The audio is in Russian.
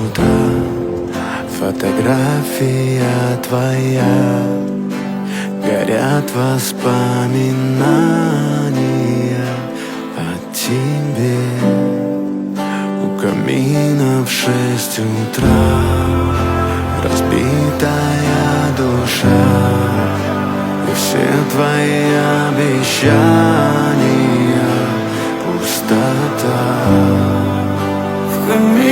утра, фотография твоя, горят воспоминания о тебе. У камина в 6 утра разбитая душа, и все твои обещания пустота. В камине